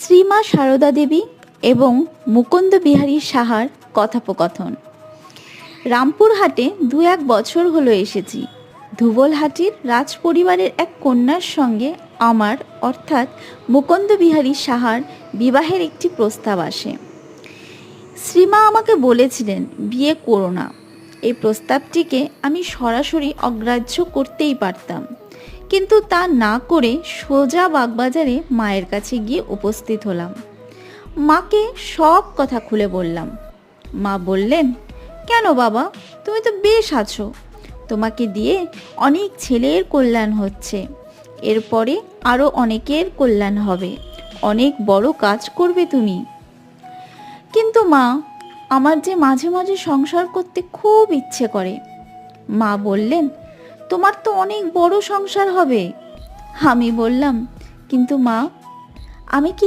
শ্রীমা সারদা দেবী এবং মুকুন্দ বিহারী সাহার কথোপকথন। রামপুরহাটে 2-1 বছর হলো এসেছি। ধুবলহাটির রাজ পরিবারের এক কন্যার সঙ্গে আমার অর্থাৎ মুকুন্দ বিহারী সাহার বিবাহের একটি প্রস্তাব আসে। শ্রীমা আমাকে বলেছিলেন বিয়ে করো না। এই প্রস্তাবটিকে আমি সরাসরি অগ্রাহ্য করতেই পারতাম, কিন্তু তা না করে সোজা বাগবাজারে মায়ের কাছে গিয়ে উপস্থিত হলাম। মাকে সব কথা খুলে বললাম। মা বললেন, কেন বাবা, তুমি তো বেশ আছো, তোমাকে দিয়ে অনেক ছেলের কল্যাণ হচ্ছে, এরপরে আরও অনেকের কল্যাণ হবে, অনেক বড় কাজ করবে তুমি। কিন্তু মা, আমার যে মাঝে মাঝে সংসার করতে খুব ইচ্ছে করে। মা বললেন, তোমার তো অনেক বড় সংসার হবে। আমি বললাম, কিন্তু মা, আমি কি